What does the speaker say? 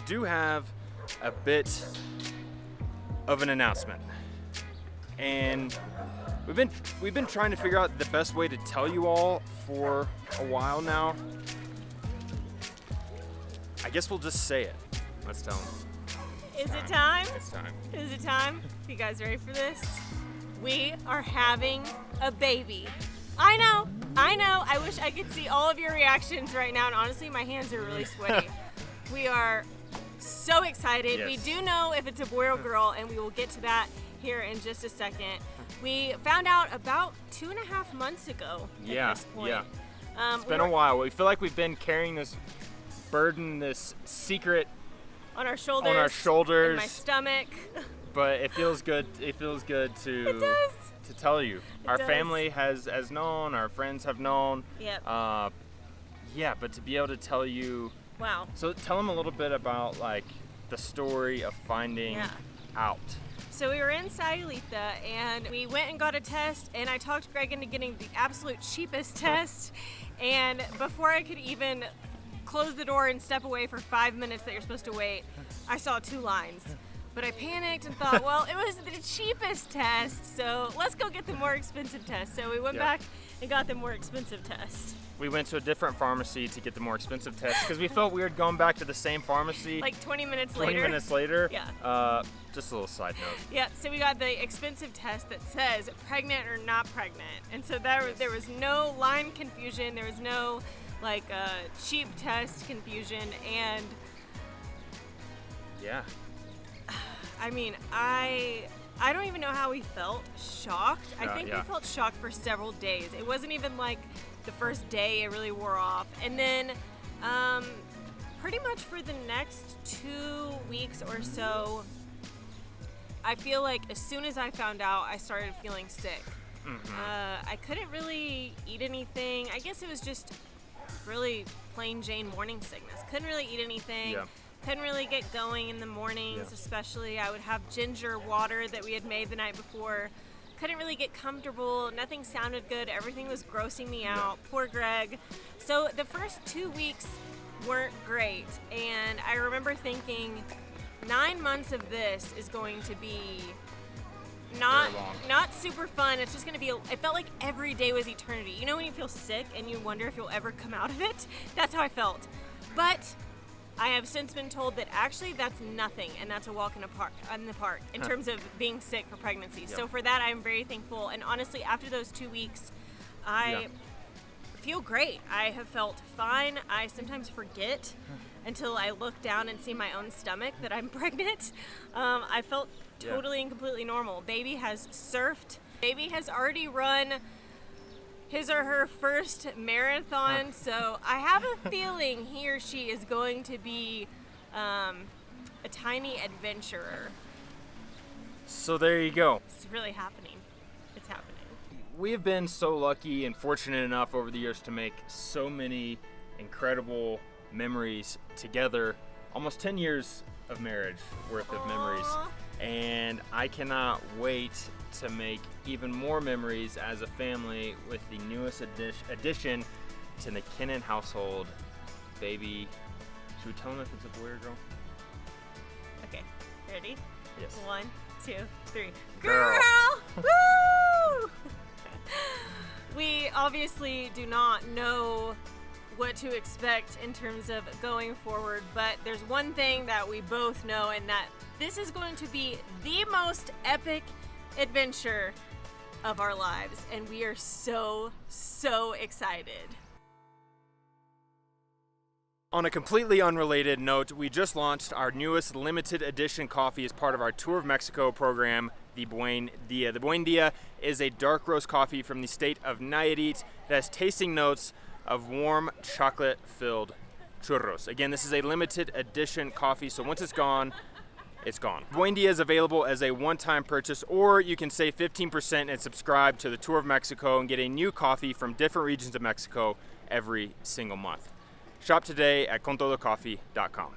do have a bit of an announcement, and we've been trying to figure out the best way to tell you all for a while now. I guess we'll just say it. Let's tell them. Is it time? It's time. Is it time? You guys ready for this? We are having a baby. I know. I wish I could see all of your reactions right now, and honestly, my hands are really sweaty. We are so excited. Yes. We do know if it's a boy or girl, and we will get to that here in just a second. We found out about 2.5 months ago at this point. Yeah. It's been a while. We feel like we've been carrying this burden, this secret on our shoulders. In my stomach. But it feels good. It feels good to It does. to tell you. Our does. family has known. Our friends have known. Yep. Yeah, but to be able to tell you. Wow. So tell them a little bit about like the story of finding out. So we were in Sayulita and we went and got a test, and I talked Greg into getting the absolute cheapest test. And before I could even close the door and step away for 5 minutes that you're supposed to wait, I saw 2 lines. But I panicked and thought, well, it was the cheapest test, so let's go get the more expensive test. So we went back and got the more expensive test. We went to a different pharmacy to get the more expensive test because we felt weird going back to the same pharmacy. Like 20 minutes 20 later. minutes later. Yeah. Just a little side note. Yeah, so we got the expensive test that says pregnant or not pregnant. And so there was no line confusion. There was no cheap test confusion. And yeah. I mean, I don't even know how we felt. Shocked. I think we felt shocked for several days. It wasn't even like the first day it really wore off. And then pretty much for the next 2 weeks or so, I feel like as soon as I found out, I started feeling sick. Mm-hmm. I couldn't really eat anything. I guess it was just really plain Jane morning sickness. Couldn't really eat anything. Yeah. Couldn't really get going in the mornings, especially. I would have ginger water that we had made the night before. Couldn't really get comfortable. Nothing sounded good. Everything was grossing me out. Poor Greg. So the first 2 weeks weren't great. And I remember thinking 9 months of this is going to be not super fun. It's just going to be, it felt like every day was eternity. You know when you feel sick and you wonder if you'll ever come out of it? That's how I felt. But I have since been told that actually that's nothing, and that's a walk in the park in terms of being sick for pregnancy. So for that, I'm very thankful. And honestly, after those 2 weeks, I feel great. I have felt fine. I sometimes forget until I look down and see my own stomach that I'm pregnant. I felt totally and completely normal. Baby has surfed. Baby has already run his or her first marathon, so I have a feeling he or she is going to be a tiny adventurer. So there you go. It's really happening. It's happening. We have been so lucky and fortunate enough over the years to make so many incredible memories together. Almost 10 years of marriage worth of memories. And I cannot wait to make even more memories as a family with the newest addition to the Kennon household, baby. Should we tell them if it's a boy or girl? Okay, ready? Yes. 1, 2, 3. Girl! Woo! We obviously do not know what to expect in terms of going forward, but there's one thing that we both know, and that this is going to be the most epic adventure of our lives, and we are so excited. On a completely unrelated note, we just launched our newest limited edition coffee as part of our Tour of Mexico program, the Buen Dia. The Buen Dia is a dark roast coffee from the state of Nayarit that has tasting notes of warm chocolate-filled churros. Again, this is a limited edition coffee, so once it's gone, it's gone. Buen Dia is available as a one-time purchase, or you can save 15% and subscribe to the Tour of Mexico and get a new coffee from different regions of Mexico every single month. Shop today at contodocoffee.com.